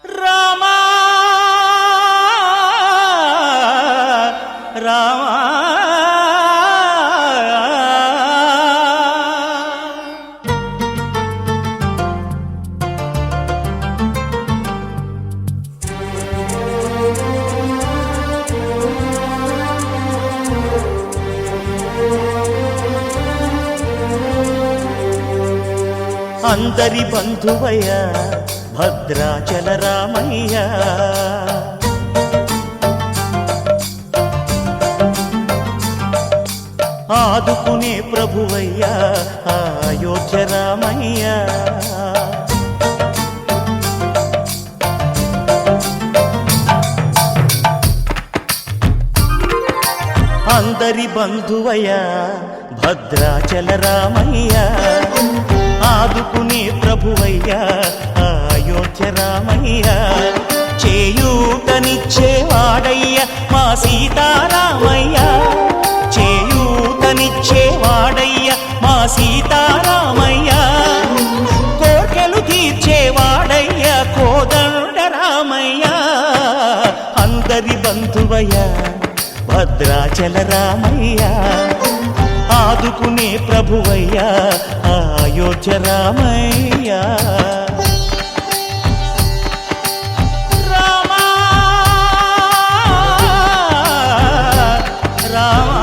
రామా రామా అందరి బంధువయ్య భద్రాచల రామయ్య ఆదుకునే ప్రభువయ్య అయోధ్య రామయ్య అందరి బంధువయ్య భద్రాచల రామయ్య ఆదుకునే ప్రభువయ్య అయోధ్య రామయ్య చేయూతనిచ్చేవాడయ్య మా సీతారామయ్య చేయూతనిచ్చేవాడయ్య మా సీతారామయ్య కోర్కెలు తీర్చేవాడయ్య కోదండ రామయ్య అందరి బంధువయ్య భద్రాచల రామయ్య ఆదుకునే ప్రభువయ్య అయోధ్య రామయ్య రామా రామా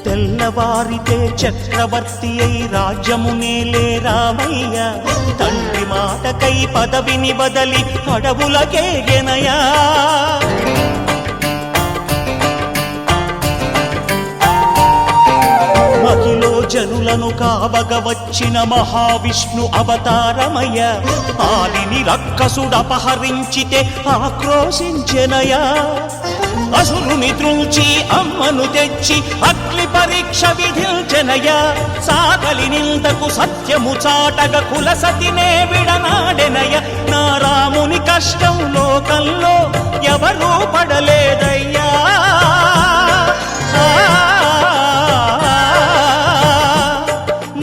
తెల్లవారితే చక్రవర్తి అయి రాజ్యమునేలే రామయ్య తండ్రి మాటకై పదవిని బదలి అడవులకేగెనయా మహిలో జనులను కావగ వచ్చిన మహావిష్ణు అవతారమయ్య ఆలిని రక్కసుడపహరించితే ఆక్రోశించెనయా అసురుని త్రుంచి అమ్మను తెచ్చి అగ్ని పరీక్ష విధించెనయా సాగలి నిందకు సత్యము చాటగ కులసతినే విడనాడెనయ నా రాముని కష్టం లోకంలో ఎవరూ పడలేదయ్యా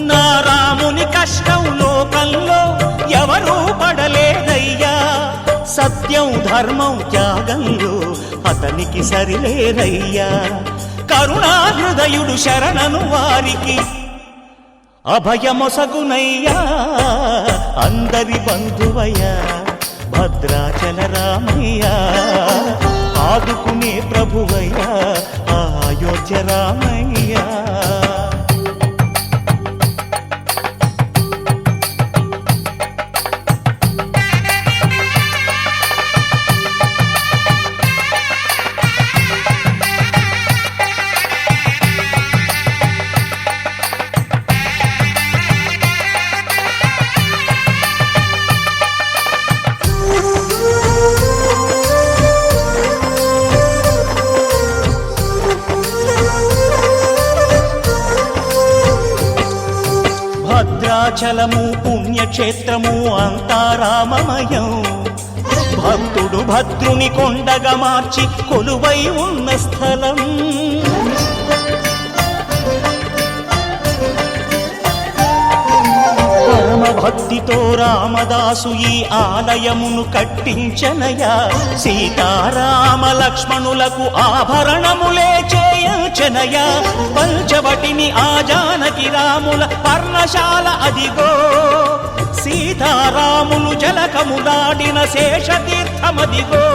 నా రాముని కష్టం లోకంలో ఎవరూ పడలేదయ్యా సత్యం ధర్మం త్యాగంలో అతనికి సరిలేరయ్యా కరుణా హృదయుడు శరణను వారికి అభయమొసగునయ్యా అందరి బంధువయ్య భద్రాచల రామయ్య ఆదుకునే ప్రభువయ్య అయోధ్య రామయ్య భద్రాచలము పుణ్యక్షేత్రము అంతా రామమయం భక్తుడు భద్రుని కొండగా మార్చి కొలువై ఉన్న స్థలం పరమ భక్తితో రామదాసు ఈ ఆలయమును కట్టించనయా సీతారామ లక్ష్మణులకు ఆభరణములే చేయచనయా పంచవటిని ఆ జానకి రాముల పర్ణశాల అదిగో సీతారాములు జలకములాడిన శేషతీర్థమదిగో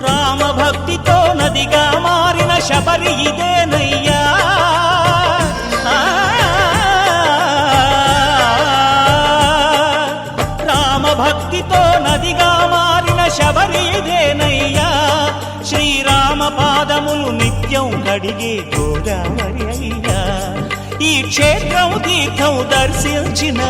రామభక్తితో నదిగా మారిన శబరి ఇదేనయ్యా రామభక్తితో నదిగా మారిన శబరి ఇదేనయ్యా శ్రీరామ పాదములు నిత్యం కడిగే గోదావరి అయ్యా ఈ క్షేత్రం తీర్థం దర్శించిన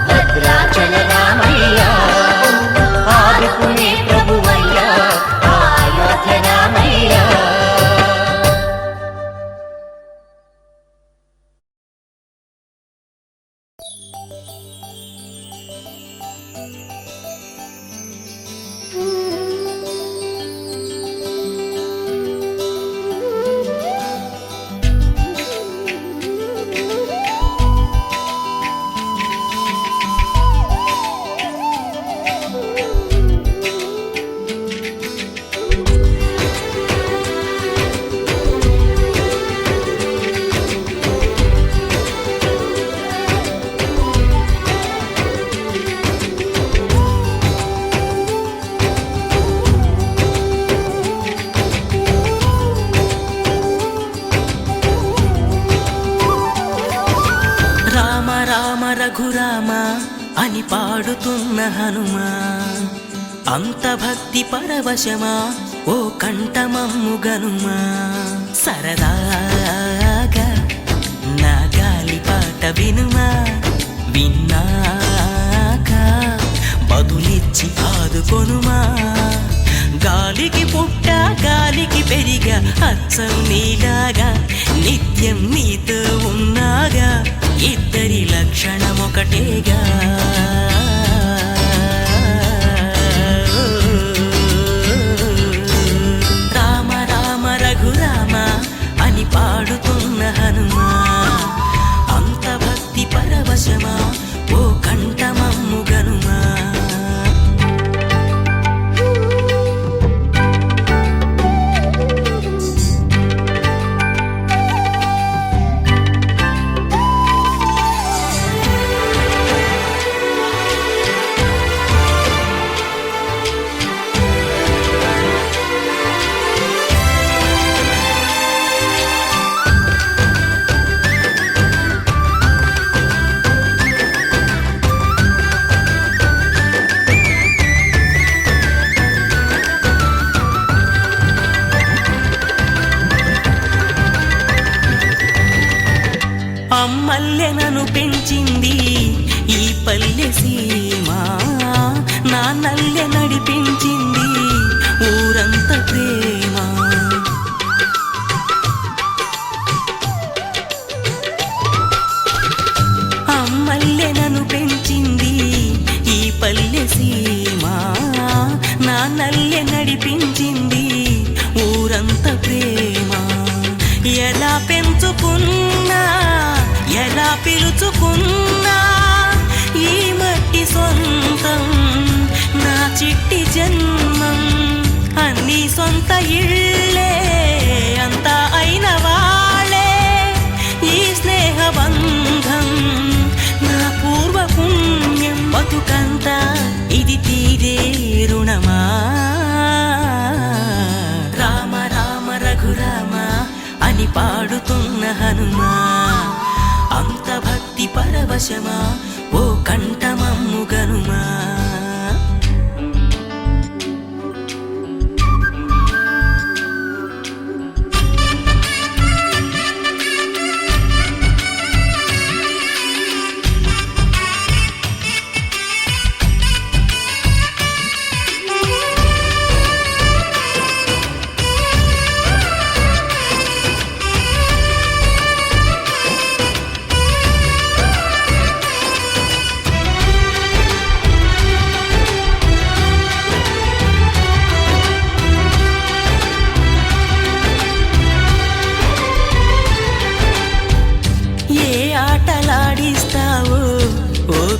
భద్రాచల రామయ్య ఆదుకునే ప్రభువయ్య అయోధ్య రామయ్య. రఘురామ అని పాడుతున్న హనుమా, అంత భక్తి పరవశమా ఓ కంఠమమ్ము గనుమా. సరదాగా నా గాలి పాట వినుమా, విన్నాక బదులిచ్చి ఆదుకొనుమా. గాలికి పుట్ట గాలికి పెరిగా అచ్చం నీలాగా నిత్యం నీతో ఉన్నాగా, ఇద్దరి లక్షణం ఒకటేగా. రామ రామ రఘురామ అని పాడుతున్న హనుమా, అంత భక్తి పరవశమా ఓ కంఠమమ్ము గనుమా. అమ్మల్లె నన్ను పెంచింది ఈ పల్లె సీమ, నాన్నల్లె నడిపించింది ఊరంత ప్రేమ. అమ్మల్లె నన్ను పెంచింది ఈ పల్లె సీమ, నాన్నల్లె నడిపించింది ఊరంత ప్రేమ. ఎలా పెంచుకున్నా ఎలా పిలుచుకున్నా ఈ మట్టి సొంతం నా చిట్టి జన్మం. అన్ని సొంత ఇళ్ళే అంతా అయిన వాళ్ళే ఈ స్నేహ బంధం నా పూర్వ పుణ్యం. బతుకంతా ఇది తీరే రుణమా. రామ రామ రఘురామ అని పాడుతున్న హనుమా, అంత భక్తి పరవశమా ఓ కంఠమమ్ము గనుమా.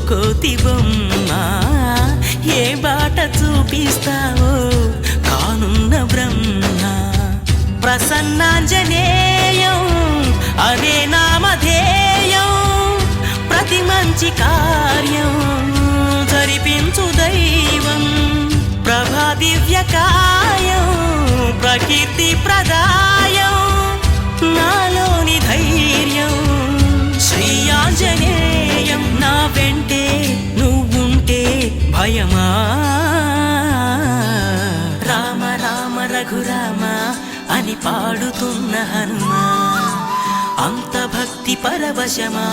కోతి బొమ్మ ఏ బాట చూపిస్తావో కానున్న బ్రహ్మ. ప్రసన్నాంజనేయం అదే నామధేయం, ప్రతి మంచి కార్యం జరిపించు దైవం ప్రభా దివ్య కాయం ప్రకీర్తి ప్రదాయం నాలోని ధైర్యం శ్రీ ఆంజనేయం నా వెంటే నువ్వుంటే భయమా రామ రామ రఘురామ అని పాడుతున్న హనుమా అంత భక్తి పరవశమా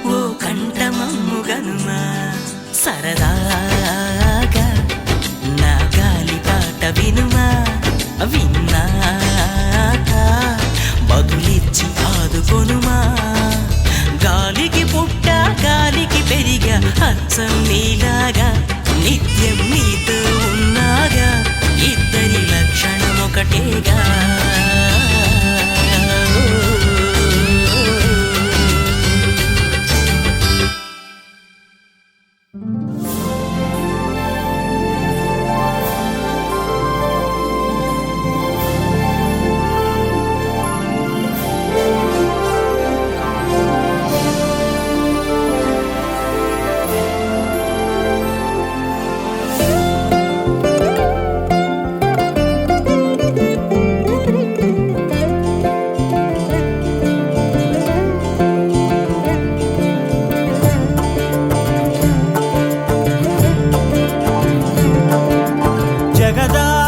ఓ కంఠమమ్ము గనుమా సరదాగా నా గాలి పాట వినుమా విన్నాక బదులిచ్చి ఆదుకొనుమా గాలికి పుట్ట గాలికి పెరిగా అచ్చం నీలాగా నిత్యం నీతో ఉన్నాగా ఇద్దరి లక్షణం ఒకటేగా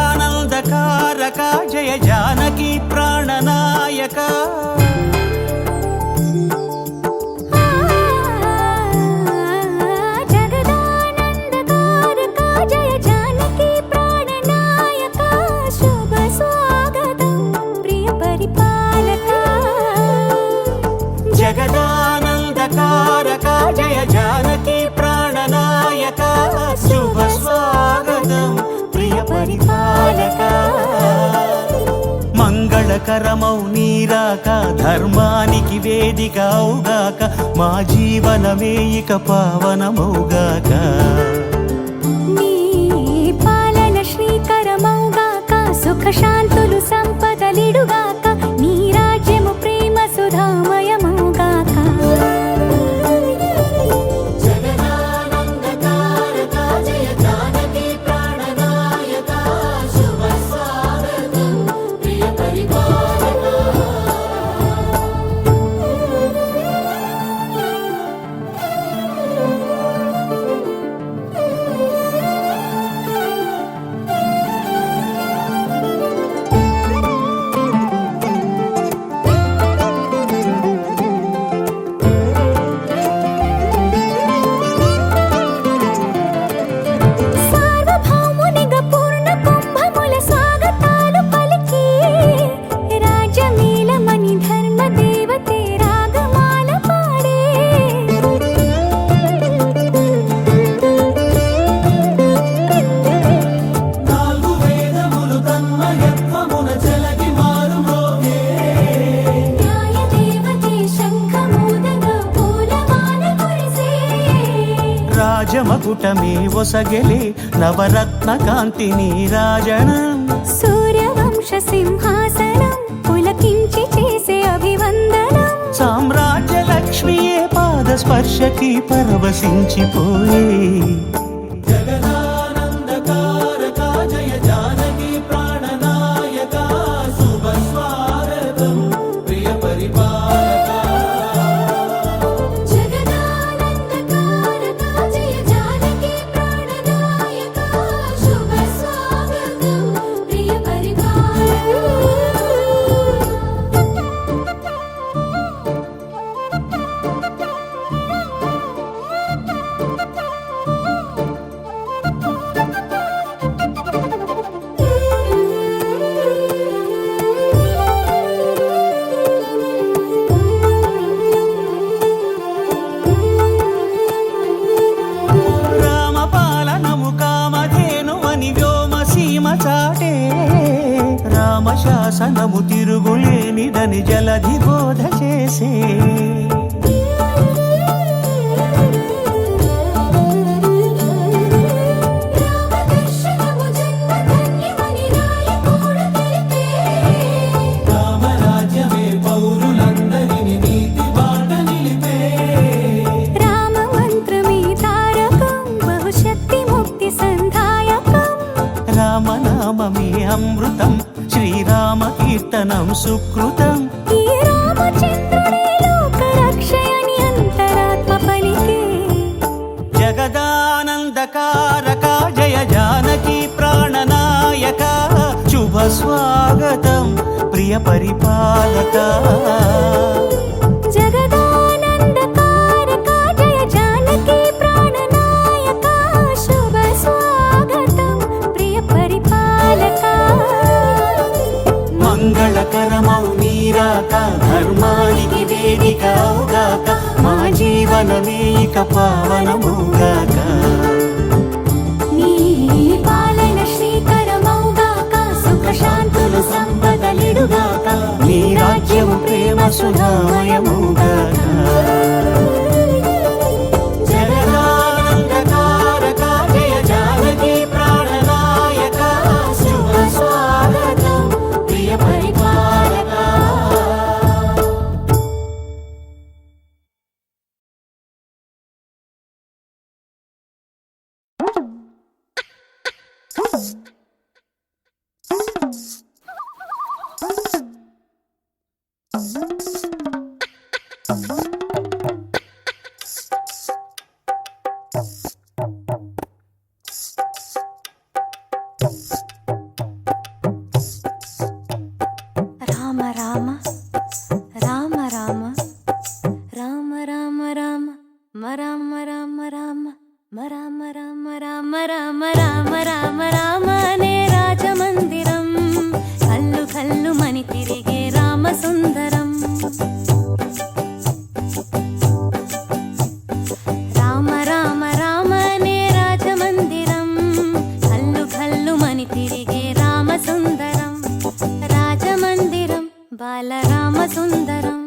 జగదానందకారక జయ జానకి ప్రాణనాయక జగదానందకారక జయ జానకి ప్రాణనాయక శుభ స్వాగతం ప్రియ పరిపాలక జగదానందకారక జయ జానకి ప్రాణనాయక శుభ స్వాగతం ప్రియ పరిపాలక మంగళకరమౌ నీరాక ధర్మానికి వేదిక అవుగాక మా జీవనమే ఇక పావనమౌగాక నీ పాలన శ్రీకరమౌగాక సుఖ శాంతులు సంపదలిడుగాక నీ రాజ్యము ప్రేమ సుధామయమౌగాక జగదానందకారక జయ జానకి ప్రాణనాయక శుభ స్వాగతం ప్రియ పరిపాలక సార్వభౌమునిగా పూర్ణ కుంభముల స్వాగతాలు పలికి రాజమేళమణి ధర్మ దేవతే రాగమాల పాడే నాలుగు వేదములు తన్మయత్వమున జలగి మారు మ్రోగే న్యాయ దేవతే శంఖమూదగా పూలమాల కురిసే రాజమకుటమే ఒసగెలే నవరత్న కాంతి నీరాజనం సూర్యవంశ సింహాసనం పులకించి చేసే అభివందనం సామ్రాజ్య లక్ష్మియే పాద స్పర్శకి పరవశించిపోయే జగదానందకారక జయ జానకి ప్రాణనాయక శుభ స్వాగతం ప్రియ పరిపాలక జగదానందకారక జయ జానకి ప్రాణనాయక శుభ స్వాగతం ప్రియ రామపాలనము కామధేను అని వ్యోమసీమ చాటే రామశాసనము తిరుగులేనిదని జలధి బోధ చేసే రామదర్శనము జన్మధన్యమని నాయకుడు తెలిపే రామరాజ్యమే పౌరులందరిని నీతి బాట నిలిపే రామ నామమే అమృతం, శ్రీరామ కీర్తనం సుకృతం. ఈ రామచంద్రుడే లోకరక్షయని అంతరాత్మ పలికే. జగదానందకారక జయ జానకి ప్రాణనాయక, శుభ స్వాగతం ప్రియ పరిపాలక. జగదానందకారక జయ జానకి ప్రాణనాయక, శుభ స్వాగతం ప్రియ పరిపాలక. మంగళకరమౌ నీరాక, ధర్మానికి వేదిక అవుగాక, మా జీవనమే ఇక పావనమౌగాక. నీ పాలన శ్రీకరమౌగాక, సుఖ శాంతులు సంపదలిడుగాక, నీ రాజ్యము ప్రేమ సుధామయమౌగాక. జగదానందకారక జయ జానకి ప్రాణనాయక, శుభ స్వాగతం ప్రియ పరిపాలక. రామ రామ రామ రామ రామ రామ రామ రామ రామ రామ రామ రామ రామ రామ రామ రామ రామ అనే రాజమందిరం, కల్లు కల్లు మని తిరిగే రామ సుందరం. రామ రామ రామ అనే రాజమందిరం, కల్లు కల్లు మని తిరిగే రామ సుందరం. రాజమందిరం బాలరామ సుందరం.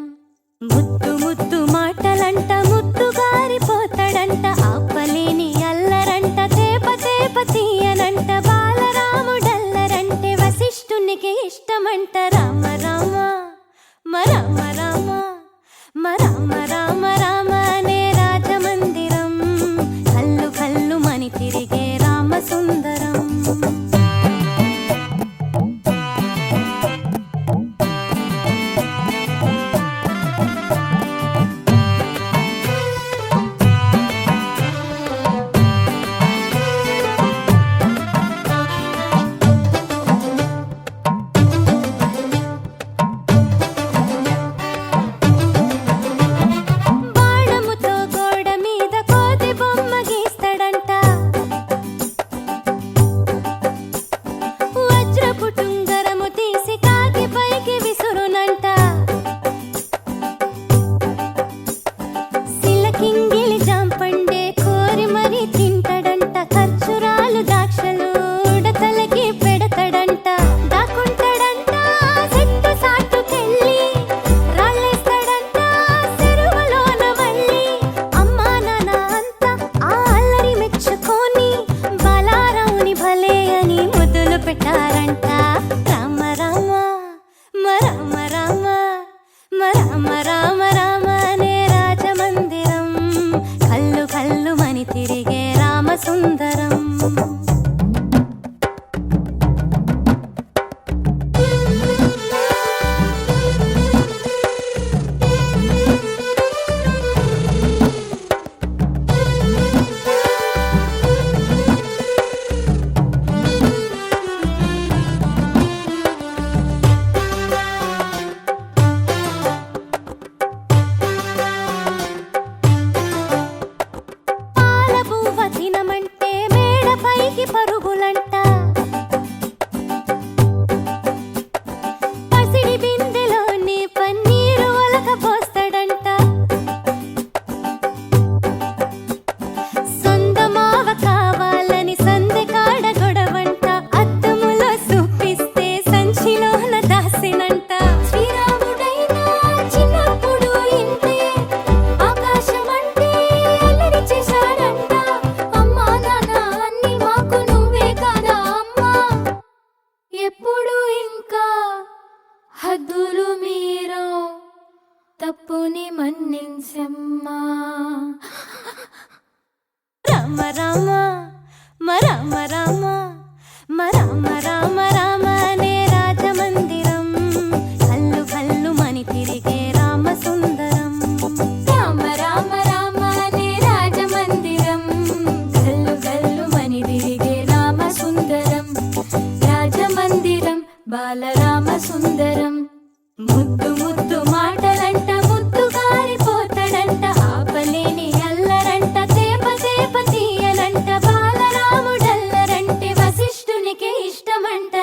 ముద్దు ముద్దు మాటలంట, ముద్దు గారిపోతాడంట, ఆపలేని అల్లరంట, తేప తేప తీయనంట, బాలరాముడల్లరంటే వశిష్ఠునికి ఇష్టమంట. రామ రామ రామ రామ రామ రామ రామ అనే రాజమందిరం, కల్లు కల్లు మని తిరిగే రామ సుందరం. బాణముతో గోడ మీద కోతి బొమ్మ గీస్తాడంట, వజ్రపు టుంగరము తీసి కాకి పైకి విసురునంట, సిలకింగిలి జాంపండే కోరి మరి తింటడంట, ఖర్చురాలు ద్రాక్షలు ఉడతలకి పెడతాడంట, దాక్కుంటాడంట చెట్టు సాటుకెళ్ళి, రాళ్ళేస్తాడంట చెరువులోన మళ్ళీ. అమ్మా నాన్న అంతా ఆ అల్లరి మెచ్చుకొని, బాలారావుని భలే అని ముద్దులు పెట్టారంట. రామ రామ రామ రామ రామ రామ రామ అనే రాజమందిరం, కల్లు కల్లు మని తిరిగే రామ సుందరం. పాలబువ్వ తినమంటే మేడ పైకి పరుగులంట, పసిడి బిందెలోని పన్నీరు ఒలకపోస్తాడంట, సొందమావ కావాలని సందె కాడ గొడవంట, అద్దములో చూపిస్తే సంచిలోన దాసినంట. శ్రీరాముడైనా చిన్నప్పుడు ఇంతే, ఆకాశమంటే అల్లరి చేశాడంట, అమ్మా నాన్న అన్ని మాకు నువ్వే కదా అమ్మా, ఎప్పుడు ఇంకా హద్దులు మీరు తప్పుని మన్నించమ్మా. రామ రామ రామ రామ రామ రామ రామ అనే రాజమందిరం కల్లు కల్లు మని తిరిగే రామ సుందరం. రామ రామ రామ అనే రాజమందిరం కల్లు కల్లు మని తిరిగే రామ సుందరం. రాజమందిరం బాలరామ సుందరం. ముద్దు ముద్దు మాటలంట ముద్దు కారిపోతాడంట ఆపలేని అల్లరంట తేప తేప తీయనంట బాలరాముడల్లరంటే వశిష్ఠునికి ఇష్టమంట.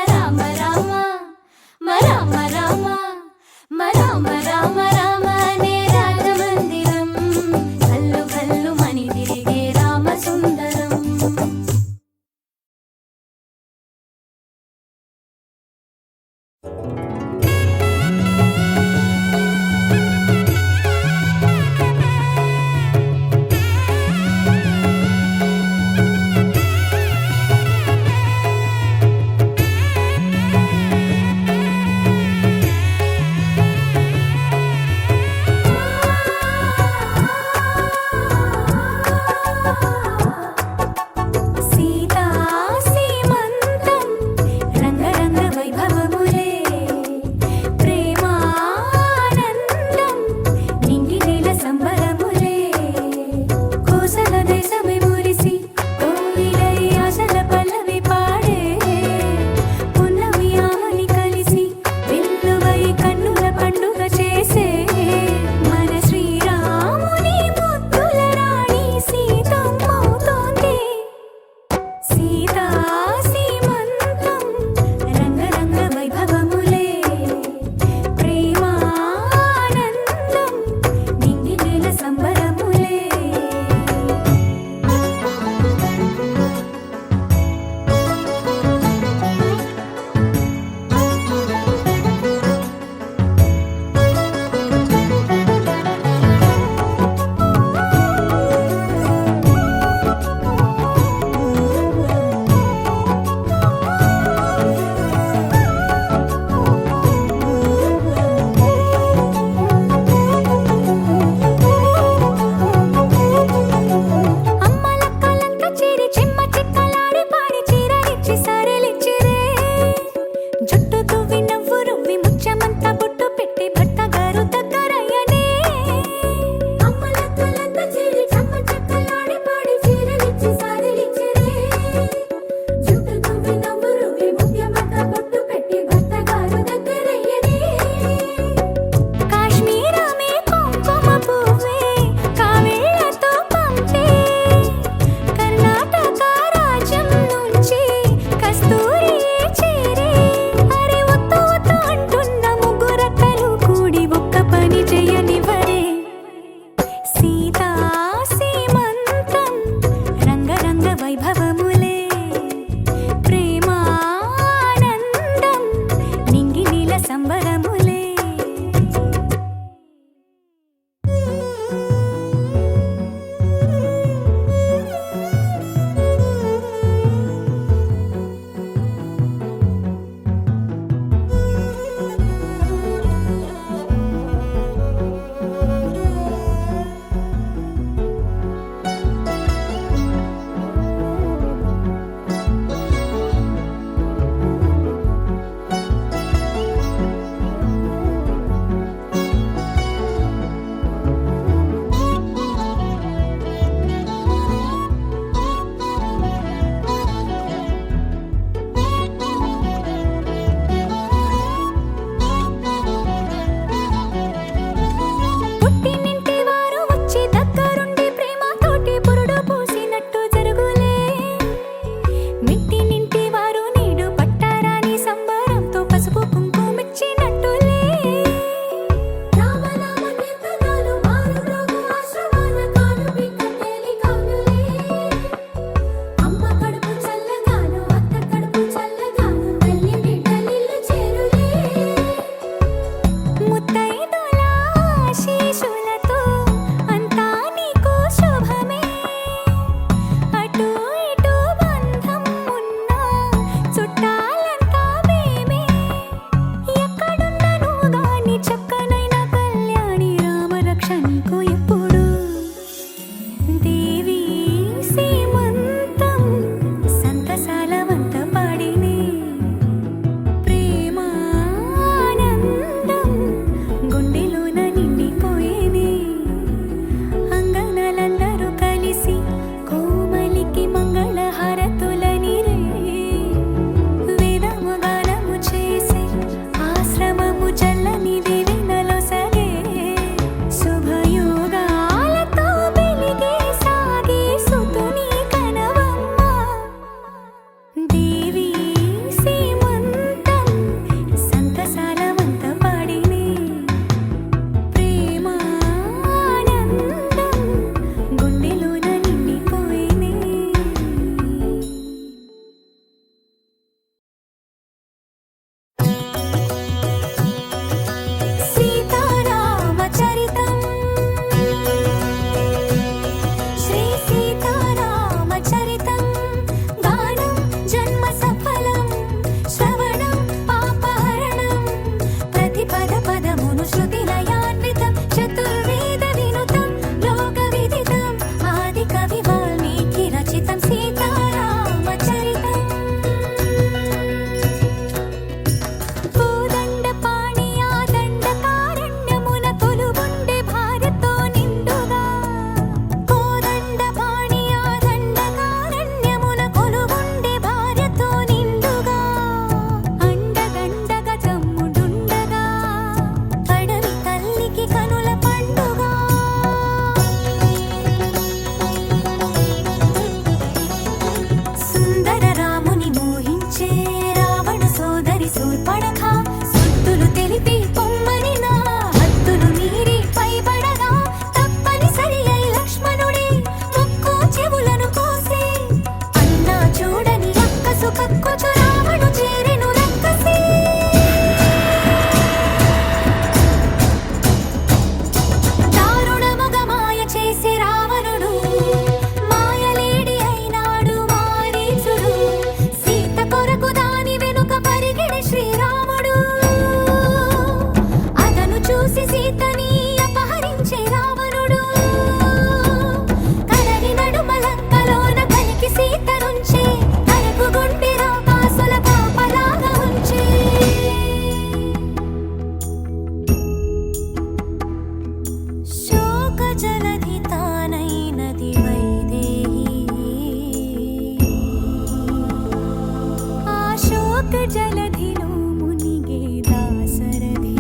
జలధిలో మునిగే దాసరథి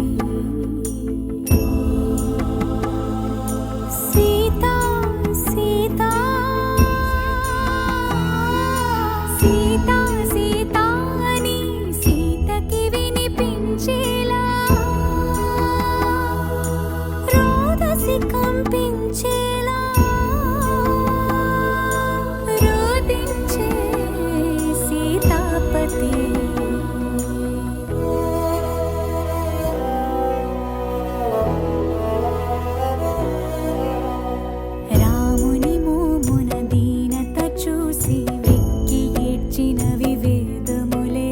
సీతా సీతా సీతా సీతా అని సీతకి వినిపించేలా రోదసి కంపించేలా రోదించే సీతాపతి రాముని మోమున దీనత చూసి వెక్కి ఏడ్చినవి వేదములే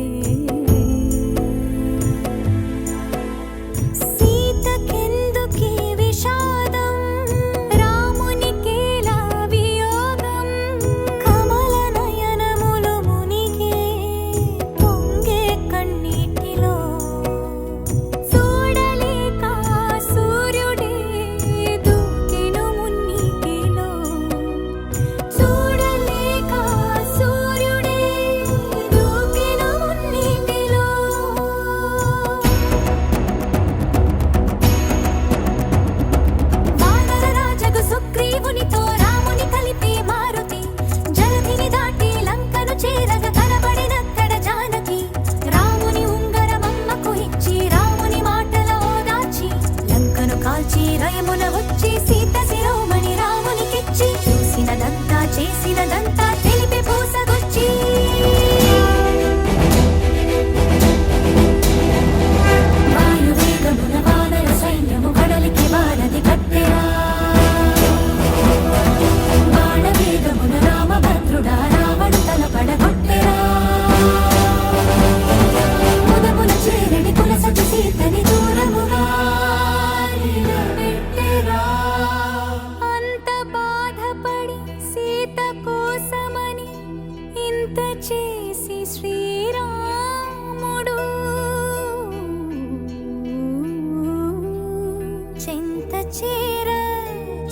సీతకెందుకీ విషాదం రామునికేలా వియోగం కమల నయనములు మునిగే పొంగే కన్నీటిలో చూడలేక సూర్యుడే దూకెను మున్నీటిలో చూడలేక సూర్యుడే దూకెను మున్నీటిలో వానర రాజగు సుగ్రీవునితో రాముని కలిపే మారుతి జలధిని దాటి లంకను చేరగ కనబడినక్కడ జానకి రాముని ఉంగరమమ్మకు ఇచ్చి రాముని మాటలో దాచి లంకను కాల్చి రయమున వచ్చి సీత శిరోమణి రామునికిచ్చి చూసినదంతా చేసినదంతా తెలిపే పూసగొచ్చి వాయువేగమున వానర సైన్యము కడలికి వారధి కట్టెరా బాణవేగమున రామభద్రుడా రావణు తల పడగొట్టెరా ముదమున చేరడి కులసతి సీతని దూరముగా నిలబెట్టెరా. అంత బాధపడి సీత కోసమని ఇంత చేసి శ్రీరాముడు చెంత చేర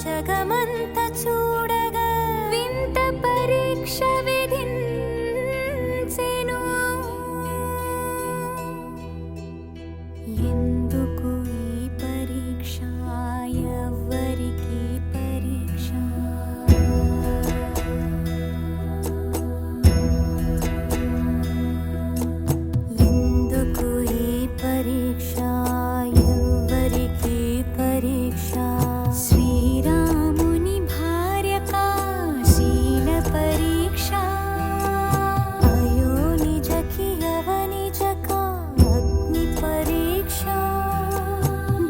జగమంత చూడగా వింత పరీక్ష విధించెను ఎందుకు ఈ పరీక్ష ఎవ్వరికి పరీక్ష ఎందుకు ఈ పరీక్ష ఎవ్వరికి పరీక్ష శ్రీరాముని భార్య శీల పరీక్ష అయో నిజకి యవనిజక అగ్ని పరీక్ష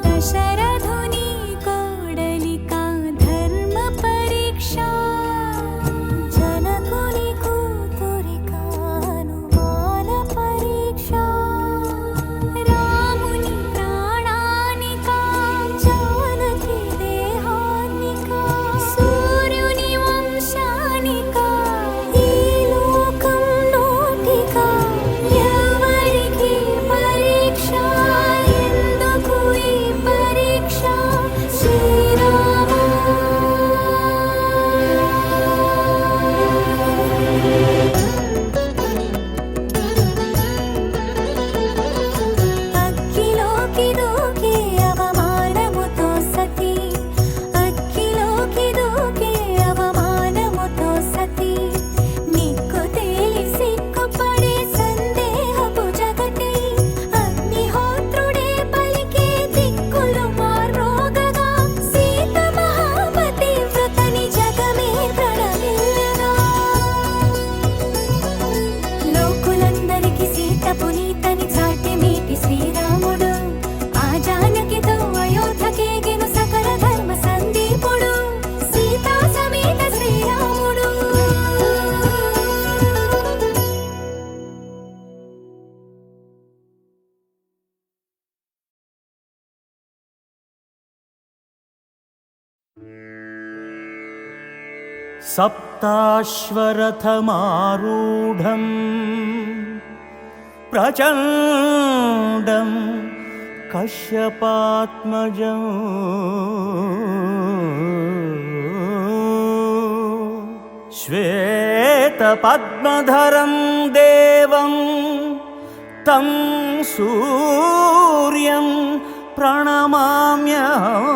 దశరథుని కోడలిక ధర్మ పరీక్ష జనకుని కూతురిక అనుమాన పరీక్ష రాముని ప్రాణానిక జానకి దేహానిక సూర్యుని వంశానిక ఈ లోకం నోటిక ఎవరికి పరీక్ష ఎందుకు ఈ పరీక్ష అగ్గిలోకి దూకే అవమానముతో సతి అగ్గిలోకి దూకే అవమానముతో సతి నిక్కు తేలి సిగ్గుపడే సందేహపు జగతి అగ్నిహోత్రుడే పలికే దిక్కులు మారోగగా సీత మహాపతి వ్రతని జగమే ప్రణమిల్లగా లోకులందరికి సీత పునీతని చాటి మీటి శ్రీరాముడు ఆ జానకితో అయోధ్యకేగెను సకల ధర్మ సందీపుడు సీతా సమేత శ్రీరాముడు सप्ताश्वरथमारूढं प्रचण्डं कश्यपात्मजं श्वेतपद्मधरं देवं तं सूर्यं प्रणमाम्यहम्।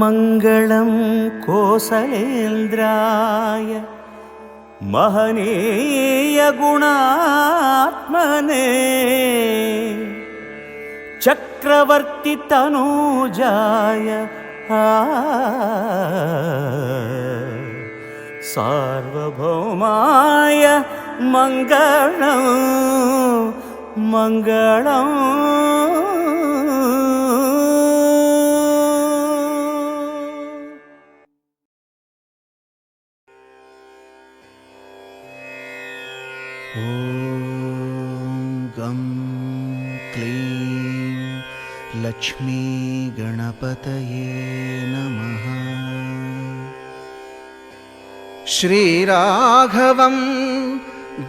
मङ्गलं कोसलेन्द्राय महनीयगुणात्मने चक्रवर्ति तनूजाय सार्वभौमाय मङ्गलं मङ्गलम्। ॐ गं क्लीं लक्ष्मी गणपतये नमः। श्रीराघवं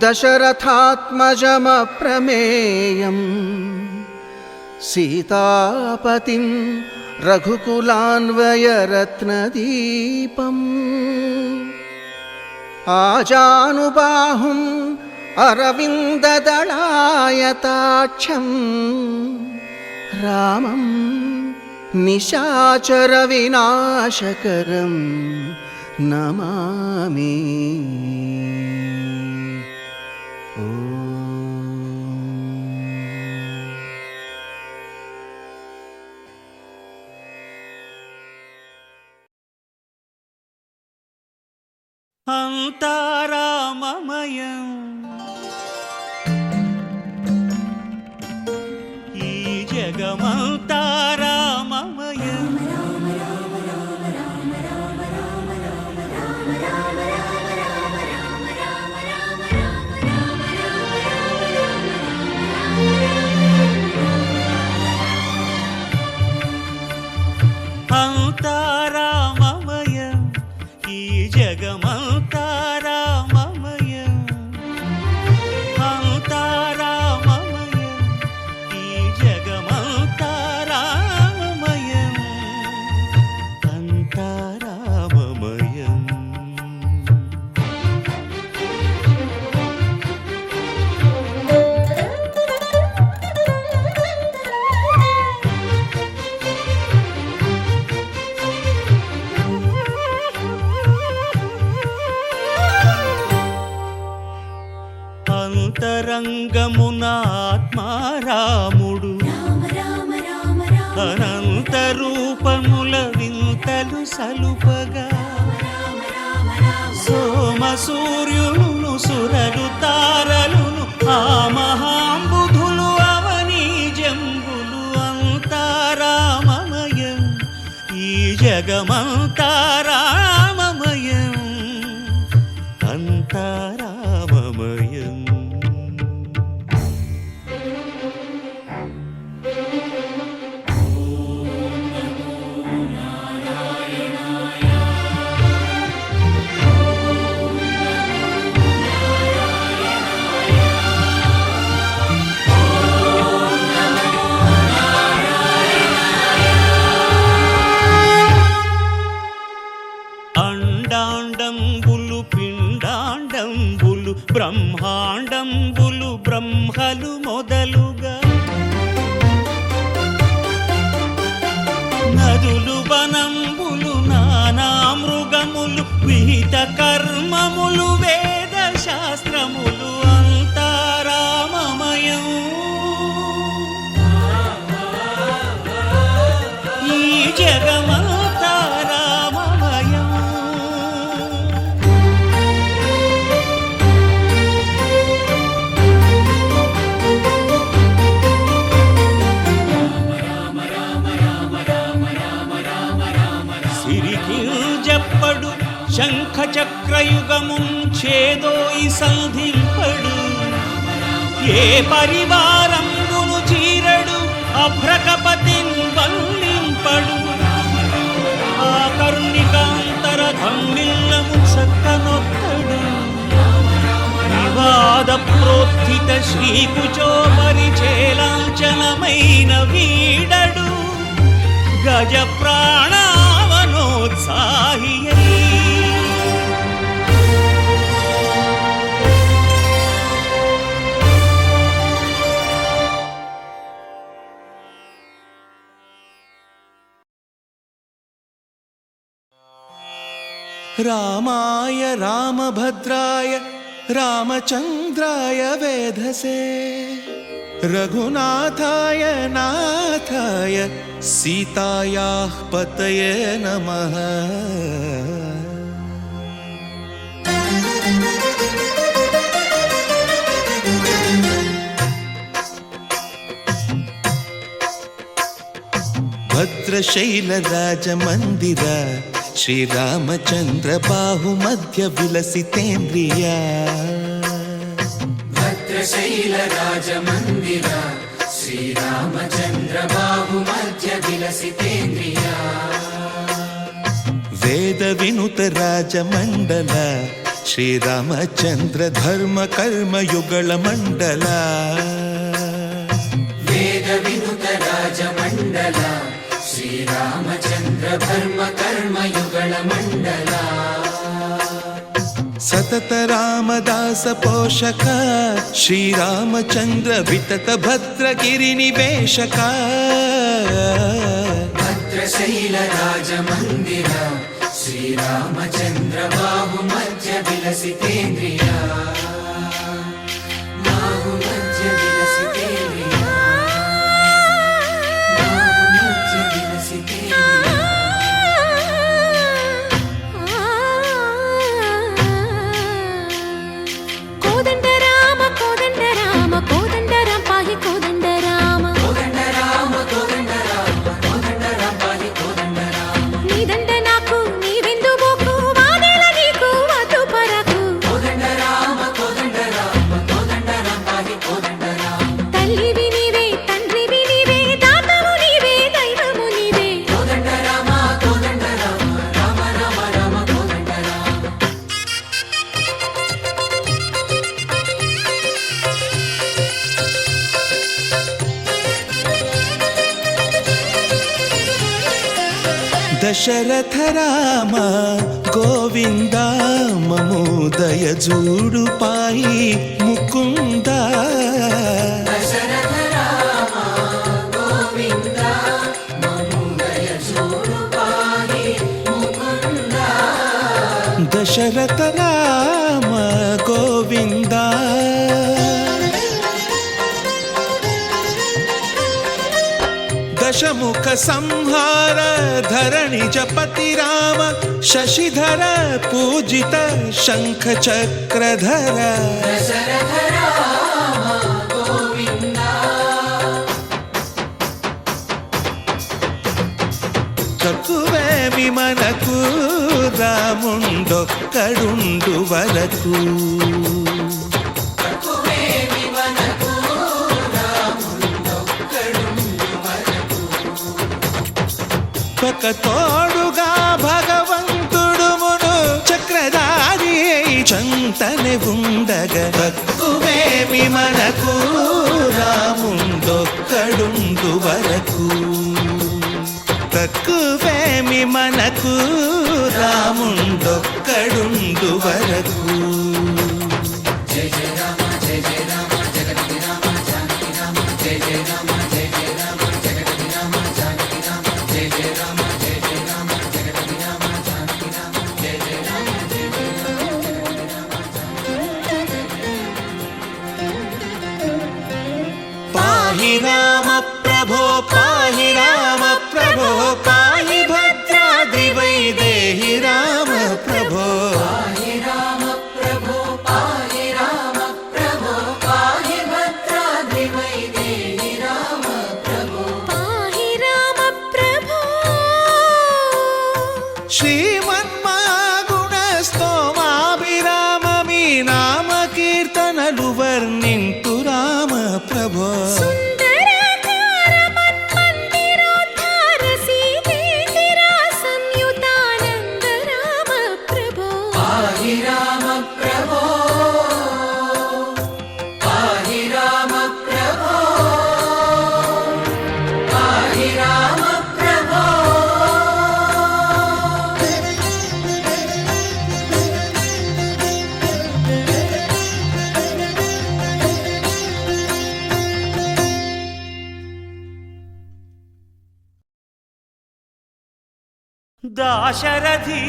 दशरथात्मजमप्रमेयं सीतापतिं रघुकुलान्वयरत्नदीपम् आजानुबाहुम् अरविन्ददलायताक्षं रामं निशाचरविनाशकरं नमामि। అంతారామమయం ఈ జగమంతారామమయం అంతారామమయం ఈ జగమంతారామమయం అంతారామమయం ఈ జగమంతారామమయం అంతారామమయం. అంతరంగమున ఆత్మారాముడు అనంత రూపముల వింతలు సలుపగా సోమ సూర్యులను సురలు తారలును ఆ మహాంబుధులు అవనీ జంబులు అంతారామమయం ఈ జగమంతారామమయం అంతారామమయం. అండాండంబులు పిండాండంబులు బ్రహ్మాండంబులు బ్రహ్మలు మొదలుగా నదులు వనంబులు నానా మృగములు విహిత కర్మములు వేద శాస్త్రములు అంతారామమయం ఈ జగమంతారామమయం. సిరికింజప్పడు శంఖ చక్రయుగముంచేదోయి సంధింపడు ఏ పరివారంబును చీరడు అభ్రకపతిన్ వల్లింపడు ఆ కరుణికాంతర ధమ్మిల్లము చక్కనొత్తడు వివాద ప్రోత్థిత శ్రీకుచో పరిచేలాంచనమైన వీడడు గజ ప్రాణావనోత్సాహి రామాయ రామభద్రాయ రామచంద్రాయ వేధసే రఘునాథాయ నాథాయ సీతాయాః పతయే నమః. భద్రశైలరాజమందిర శ్రీరామచంద్ర బాహుమధ్య విలసితేంద్రియ. భద్రశైలరాజమందిర శ్రీరామచంద్ర బాహుమధ్య విలసితేంద్రియ. వేద వినుత రాజమండల శ్రీరామచంద్ర ధర్మ కర్మయుగళ మండల. వేద వినుత రాజమండల శ్రీరామచంద్ర ధర్మ కర్మయుగళ మండల. సతత రామదాస పోషక శ్రీరామచంద్ర వితత భద్రగిరి నివేశక. భద్రశైలరాజమందిర శ్రీరామచంద్ర బాహుమధ్య విలసితేంద్రియ. బాహుమధ్య విలసితేంద్రియ. బాహుమధ్య విలసితేంద్రియ. కోదండ రామ కోదండ రామ కోదండ రామ పాహి కోదండ రామ. కోదండ రామ కోదండ రామ కోదండ రామ పాహి కోదండ రామ. నీదండ నాకు నీవెందు బోకు వాదేల నీకు వద్దు పరకు. కోదండ రామ కోదండ రామ కోదండ రామ పాహి కోదండ రామ. తల్లివి నీవే తండ్రివి నీవే దాతవు నీవే దైవము నీవే. కోదండ రామ కోదండ రామ రామ రామ రామ కోదండ రామ. దశరథ రామ గోవింద మమోదయ జూడు పాయి ముకుంద. దశరథ రామ గోవింద మముదయ చూడు పాహి ముకుంద. దశరథ రామ గోవింద. దశముఖ సంహార ధరణి జపతి రామ శశిధర పూజిత శంఖ చక్రధర. దశరథ రామ గోవింద. తక్కువేమి మనకు రాముండొక్కడుండు వరకు. తక్కువేమి మనకు రాముడొక్కడుండు వరకు. ఒక తోడుగా భగవంతుడు మును చక్రధారి చంతనే ఉండగా. తక్కువేమి మనకు రాముండొక్కడుండు వరకు. తక్కువేమి మనకు రాముండొక్కడుండు వరకు. జయ జయ రామ జయ జయ రామ జగతి రామ జానకి రామ జయ జయ రామ జయ జయ రామ జగతి రామ జానకి రామ జయ జయ రామ జయ జయ రామ జగతి రామ జానకి రామ జయ జయ రామ జయ జయ రామ జగతి రామ జానకి రామ. పాహి రామ ప్రభో పాహి రామ ప్రభో పాహి భద్రాద్రి వైదేహి రామ ప్రభో. పాహి రామ ప్రభో పాహి రామ ప్రభో పాహి భద్రాద్రి వైదేహి రామ ప్రభో. పాహి రామ ప్రభో. శ్రీమన్మాగుణ స్తోమాభిరామ మీ నామ కీర్తనలు వర్ణింతు రామ ప్రభో. సుందరాకార మన్మందిరోద్ధార సీతేందిరా సంయుతానంద రామ ప్రభో. పాహి రామ ప్రభో పాహి రామ ప్రభో పాహి రామ ప్రభో. దాశరథీ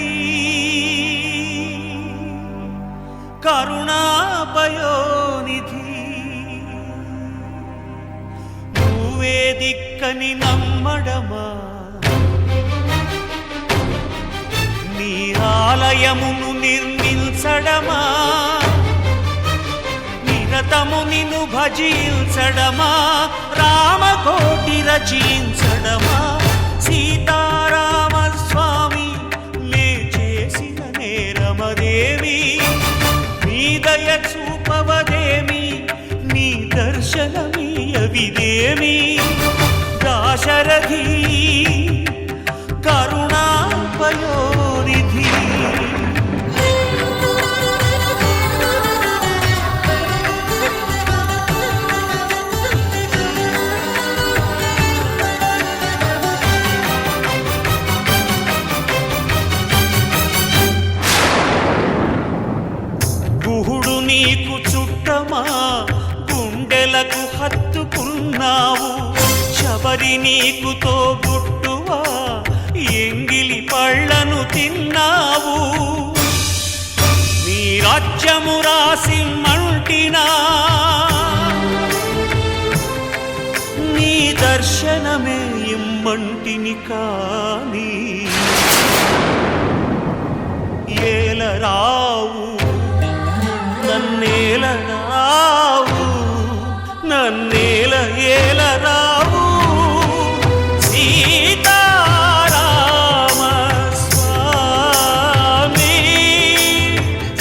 కరుణాపయోనిధి నువ్వే దిక్కని నమ్మడమా నీ ఆలయమును నిర్మించడమా నిరతము నిన్ను భజించడమా రామకోటి రచించడమా సీతారామ స్వామి నే చేసిన నేరమదేమి నీ దయ చూపవదేమి నీ దర్శనమీయవిదేమి దాశరథి కరుణాపయోనిధి గుహుడు నీకు చుట్టమా గుండెలకు హత్తుకున్నావు శబరి నీకు తోబుట్టువా ఎంగిలి పళ్ళను తిన్నావు నీ రాజ్యము రాసి మంటినా నీ దర్శనమే ఇమ్మంటిని కాని ఏలరావు నన్నేలరావు నన్నేల ఏలరావు సీతారామ స్వామి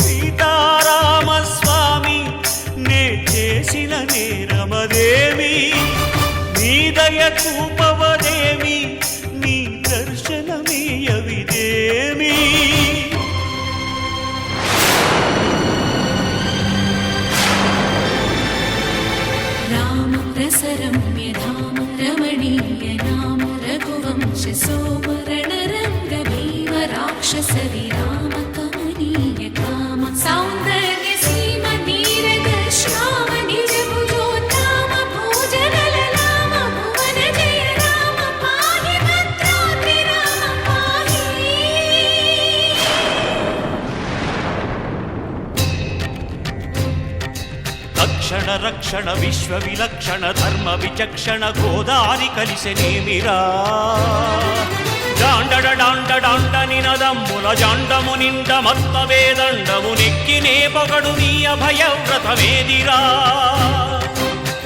సీతారామ స్వామి నే చేసిన నేరమదేమి నీ దయ చూపవదేమి నీ దర్శనమీయవిదేమి रसरम्यधाम रमणीय नाम रघुवंश सोमरण रंग भीम राक्षस विराम कमनीय काम सौंदर्य सीम नीरद श्याम निज भुजोत्तम भोजन ललाम भुवन जय राम पाहि भद्राद्रि राम पाहि రక్షణ రక్షణ విశ్వ విలక్షణ ధర్మ విచక్షణ గోదారి కలిసెనేమిరా జాండడ డాండ డాండ నినదమ్ముల జాండము నిండ మత్త వేదండము నెక్కినే పొగడు నీ అభయవ్రతమేదిరా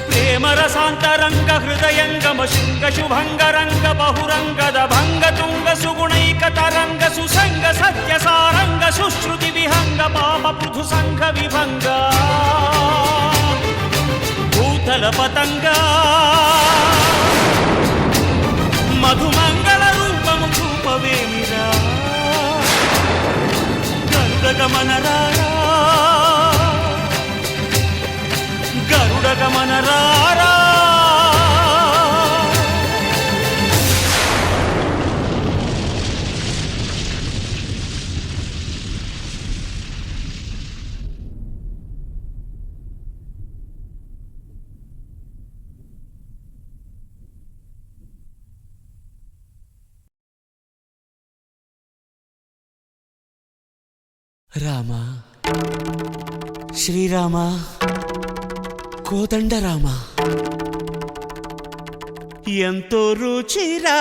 ప్రేమ రసాంతరంగ హృదయంగమ శృంగ శుభంగరంగ బహురంగద భంగ తుంగ సుగుణైక తరంగ సుసంగ సత్య సారంగ సుశ్రుతి విహంగ పాప పృథు సంఘ విభంగ భూతల పతంగా మధుమంగళ రూపము చూపవేమిరా గరుడగమనరారా గరుడగమనరారా రామ శ్రీరామ కోదండరామ ఎంతో రుచిరా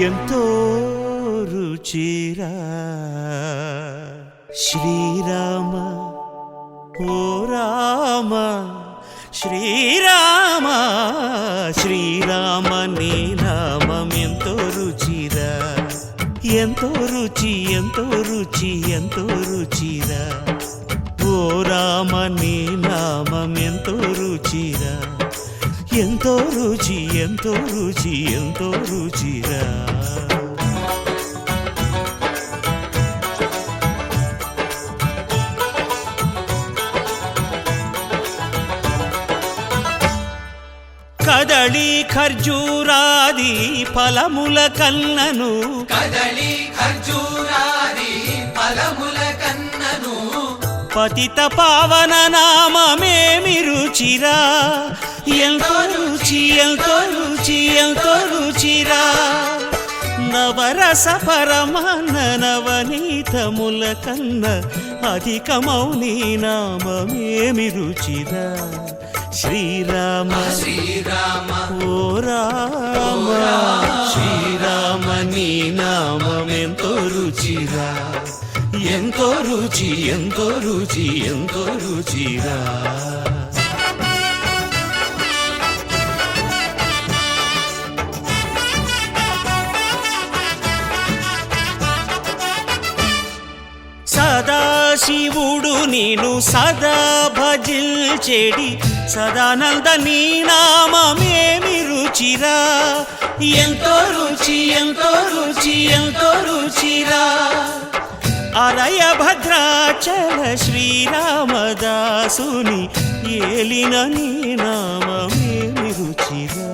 ఎంతో రుచిరా శ్రీరామ ఓ రామ శ్రీరామ శ్రీరామ నీ నామం ఎంతో రుచిరా ఎంతో రుచి ఎంతో రుచి ఎంతో రుచిరా ఓ రామ నీ నామం ఎంతో రుచిరా ఎంతో రుచి ఎంతో రుచి ఎంతో రుచిరా కదళి ఖర్జూరాది ఫలముల కన్నను కదళి ఖర్జూరాది ఫలముల కన్నను పతిత పావన నామమేమి రుచిరా ఎంతో రుచి ఎంతో రుచి ఎంతో రుచిరా నవరస పరమాన్న నవనీతముల కన్న అధికమౌ నీ నామమేమి రుచిరా శ్రీరామ శ్రీరామ ఓ రామ శ్రీరామ నీ నామమెంతో రుచిరా ఎంతో రుచి ఎంతో రుచి ఎంతో రుచిరా సదాశివుడు నేను సదా భజిల్చెడి సదానంద నీ నామమేమి రుచిరా ఎంతో రుచి ఎంతో రుచి ఎంతో రుచిరా అరయ భద్రాచల శ్రీరామదాసుని ఏలిన నీ నామమేమి రుచిరా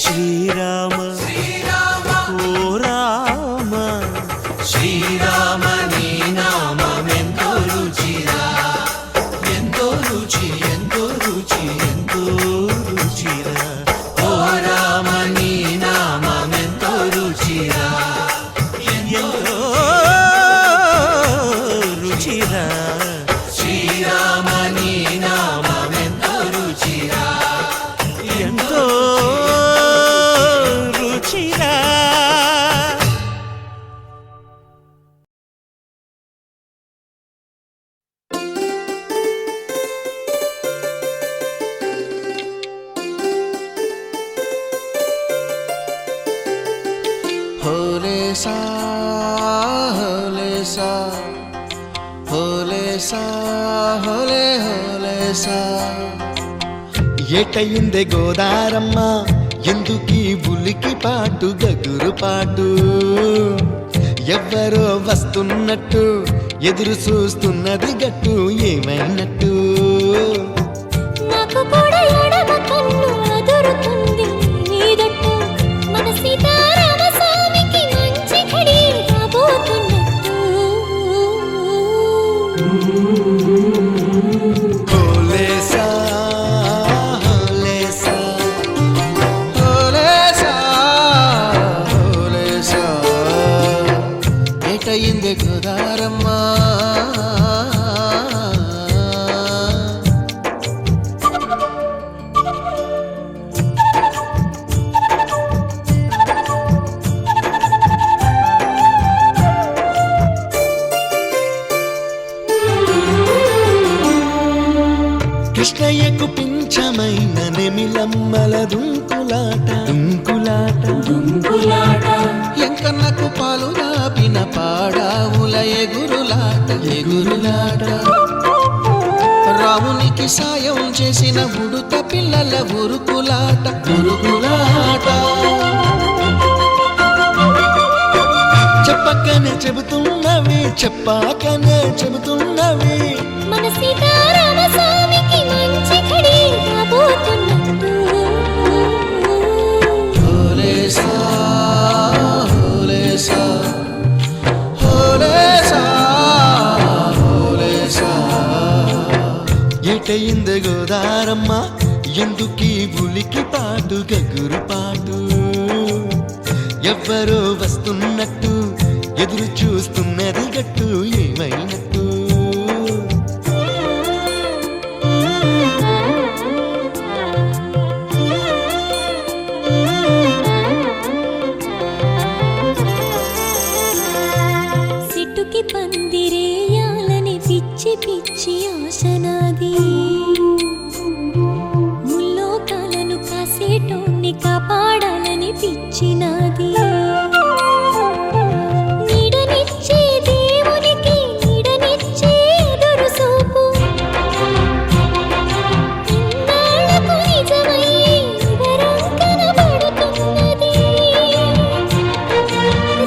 శ్రీరామ ఓ రామ శ్రీరామ నీ నామమెంతో రుచిరా ఎంతో రుచి ఎంతో రుచి ఎంతో రుచిరా ఓ రామ నీ నామమెంతో రుచిరా ఎంతో రుచిరా శ్రీరామ నీ నామమెంతో రుచిరా ఎంతో రుచిరా హోలే సా హోలే సా హోలే సా హోలే హోలే సా ఏటయిందే గోదారమ్మ ఎందుకీ ఉలికి పాటు గగురు పాటు ఎవ్వరో వస్తున్నట్టు ఎదురు చూస్తున్నది గట్టు ఏమైనట్టు నాకు కూడా ఎడమ కన్ను అదురుతుంది నీదట్టు మన సీతారామ స్వామికి మంచి ఘడి రాబోతున్నట్టు హోలే సా హోలే సా హోలే సా హోలే సా ఏటయింది గోదారమ్మ కృష్ణయ్యకు పింఛమైన నెమిలమ్మల దుంకులాట దుంకులాట ఎంకన్నకు పాలు రాపిన పాడావుల ఎగురులాట ఎగురులాట రామునికి సాయం చేసిన ఉడుత పిల్లల ఉరుకులాట ఉరుకులాట చెప్పకనే చెబుతున్నవి చెప్పాకనే చెబుతున్నవి మన సీతారామ స్వామికి మంచి ఘడి రాబోతున్నట్టు హోలే సా హోలే సా హోలే సా హోలే సా ఏటయింది గోదారమ్మ ఎందుకీ ఉలికి పాటు గగురు పాటు ఎవ్వరో వస్తున్నట్టు ఎదురు చూస్తున్నది గట్టు ఏమైనట్టు సిట్టుకి పందిరేయాలని పిచ్చి పిచ్చి ఆశనాది ముల్లోకాలను కాసేటోన్ని కాపాడాలని పిచ్చినాది నీడనిచ్చే దేవునికి నీడనిచ్చే ఎదురు చూపు ఇన్నాళ్లకు నిజమయ్యే వివరం కనబడుతున్నది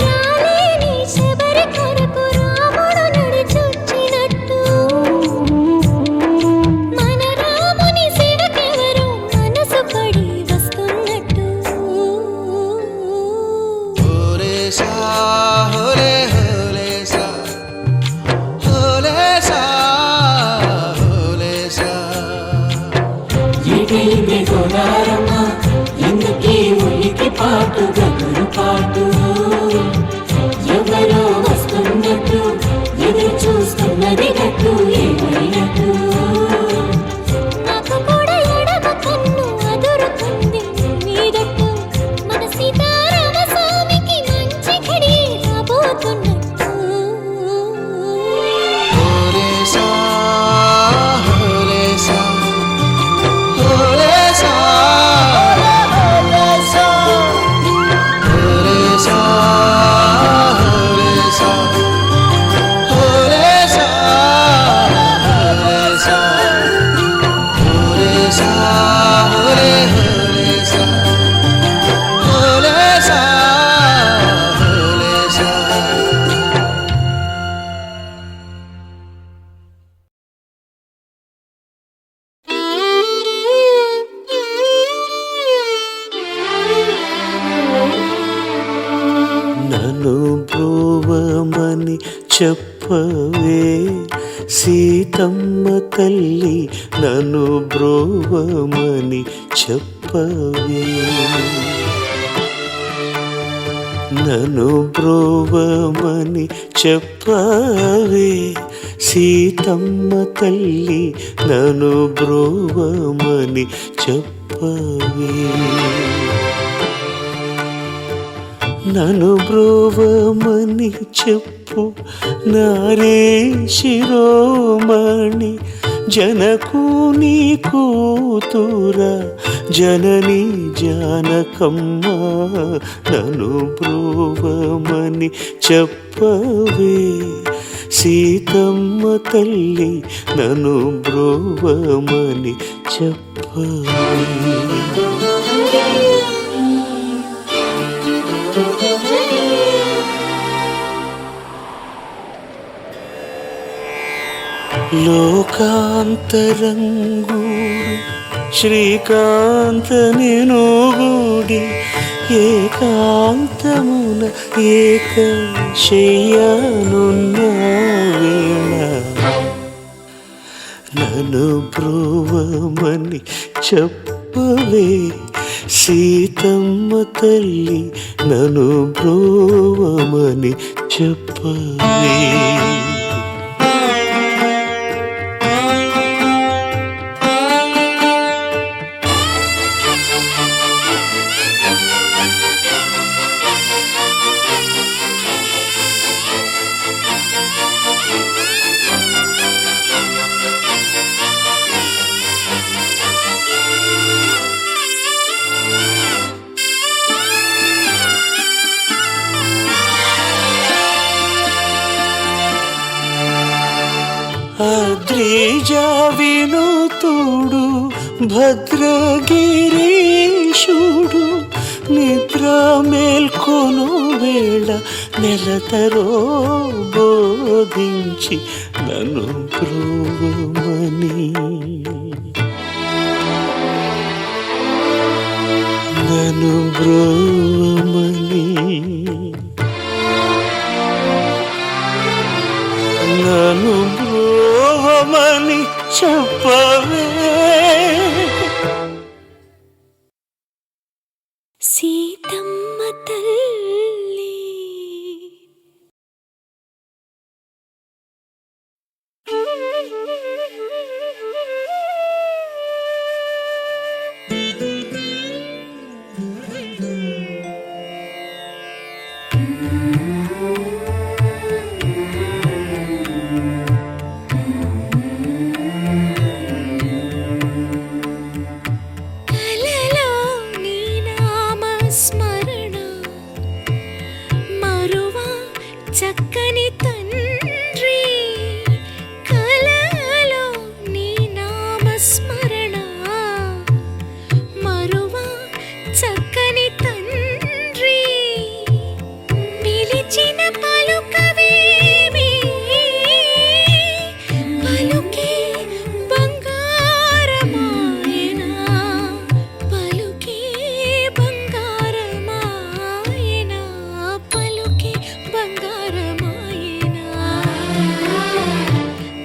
రాలేని శబరి కొరకు రాముడు నడిచొచ్చినట్టు మన రాముని సేవకెవరు మనసు పడి వస్తున్నట్టు హోలే సా హోలే హోలే సా హోలే సా హోలే సా ఏటైంది గోదారమ్మ ఎందుకీ ఉలికి పాటు గగురు పాటు చెప్పవే సీతమ్మ తల్లి నన్ను బ్రోవమని చెప్పవే నన్ను బ్రోవమని చెప్పవే సీతమ్మ తల్లి నన్ను బ్రోవమని చెప్పవే నన్ను బ్రోవమని చెప్పు నారే శిరోమణి జనకుని కూతురా జనని జానకమ్మ నన్ను బ్రోవమని చెప్పవే సీతమ్మ తల్లి నన్ను బ్రోవమని చెప్పవే లోకాంతరంగూడు శ్రీకాంత నేను గూడి ఏకాంతమున ఏక శయ్యానున్న వేళ నన్ను బ్రోవమని చెప్పవే సీతమ్మ తల్లి నన్ను బ్రోవమని చెప్పవే అద్రిజావినుతుడు భద్రగిరీశుడు నిద్ర మేల్కొను వేళ నెలతరో బోధించి నన్ను బ్రోవమని నన్ను బ్రోవమని నన్ను బ్రోవమని చెప్పవే సీతమ్మ తల్లి కలలో నీ నామస్మరణ మరువా చక్కని తండ్రి కలలో నీ నామస్మరణ మరువా చక్కని తండ్రి పిలిచిన పలుకవేమి పలుకే బంగారమాయనా పలుకే బంగారమాయనా పలుకే బంగారమాయనా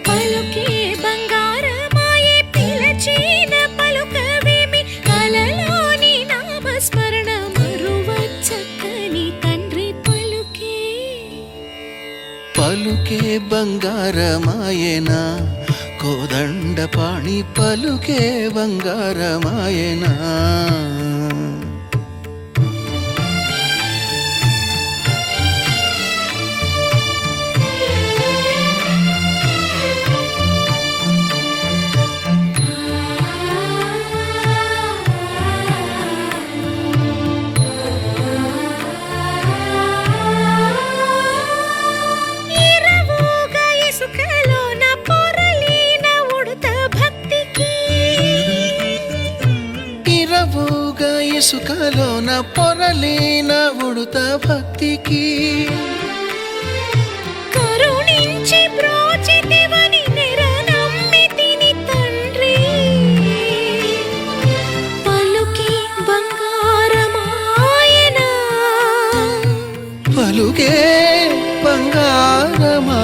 పలుకే బంగారమాయే పిలచిన పలుకవేమి కలలోని నామస్మరణ మరువ చక్కని తండ్రి పలుకే పలుకే బంగారమాయనా కోదండపాణి పలుకే బంగారమాయనా ఇరవుగా ఇసుకలోన పొరలిన ఉడత భక్తికి ఇరవుగా ఇసుకలోన పొరలిన ఉడుత భక్తికి కరుణించి బ్రోచితివని నిరనమ్మితిని తండ్రి పలుకే బంగారమాయనా పలుకే బంగారమా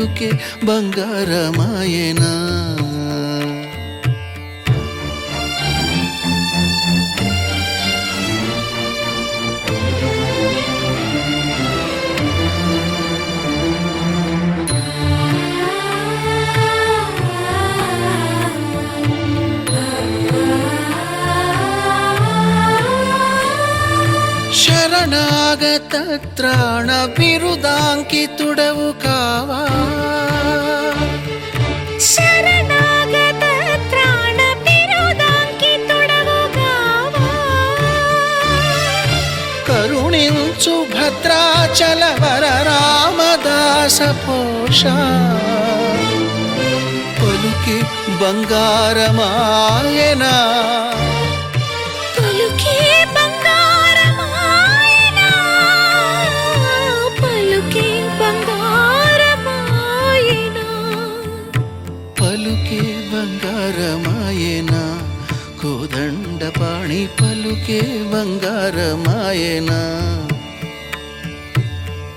పలుకే బంగారమాయనా శరణాగత త్రాణ బిరుదాంకితుడవు కావా శరణాగత త్రాణ బిరుదాంకితుడవు కావా కరుణించు భద్రాచల వర రామదాస పోష పలుకే బంగారమాయనా పలుకే బంగారమాయనా పలుకే బంగారమాయనా పలుకే బంగారమాయనా కోదండపాణి పలుకే బంగారమాయనా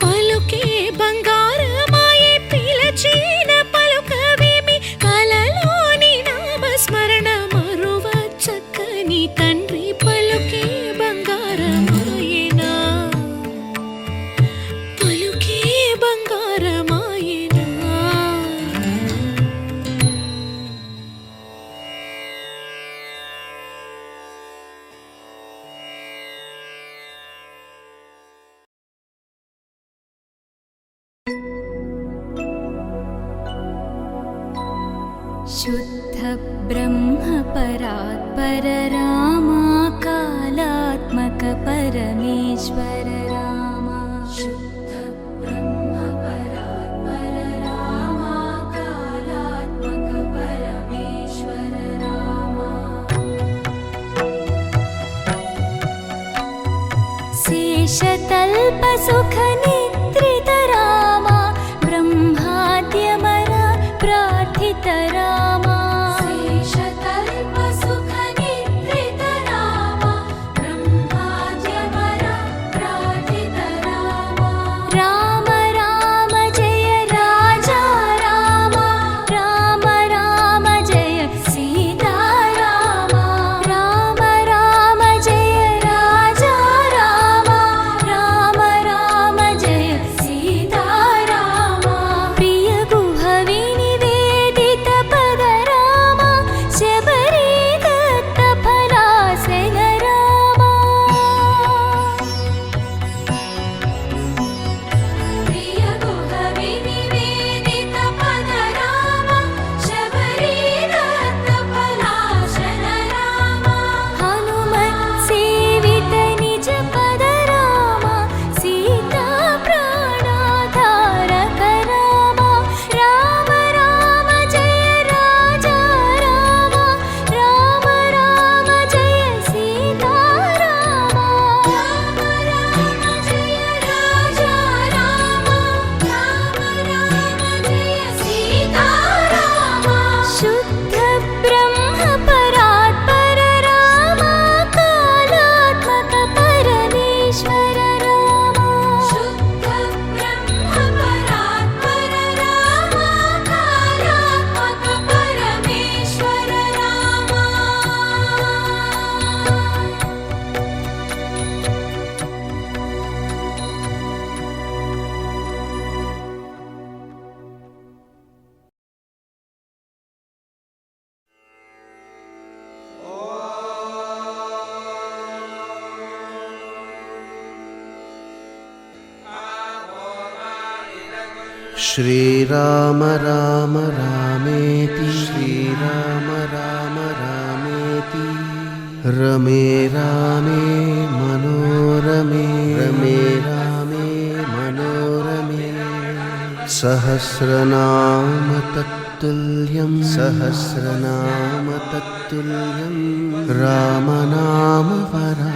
పలుకే బంగారమాయే పిలచిన పలుకవేమి కలలోని నామస్మరణ మరువ చక్కని తండ్రి పలుకే బంగారమాయనా పలుకే బంగారమాయనా शुद्ध ब्रह्म परात्पर रामा कालात्मक परमेश्वर रामा शुद्ध ब्रह्म परात्पर रामा कालात्मक परमेश्वर रामा शेषतल्प सुख निद्रित रामा ब्रह्माद्यमर प्रार्थित रामा शेषतल्प सुख निद्रित रामा ब्रह्माद्यमर प्रार्थित रामा राम राम जय राजा रामा राम राम जय सीता रामा राम राम जय राजा रामा राम राम जय सीता रामा प्रिय गुह विनिवेदित पद रामा शबरी दत्त फलासन रामा प्रिय गुह विनिवेदित पद रामा शबरी दत्त फलासन रामा हनुमत् सेवित निज पद रामा सीता प्राणाधारक रामा राम राम जय राजा रामा राम राम जय सीता रामा राम राम जय राजा रामा राम राम जय सीता रामा शुद्ध ब्रह्म परात्पर रामा कालात्मक परमेश्वर रामा शुद्ध ब्रह्म परात्पर रामा कालात्मक परमेश्वर रामा श्रीराम राम रामेति श्रीराम राम रामेति रमे रामे मनोरमे रमे रामे मनोरमे सहस्रनाम तत्तुल्यं सहस्रनाम तत्तुल्यं रामनाम वरा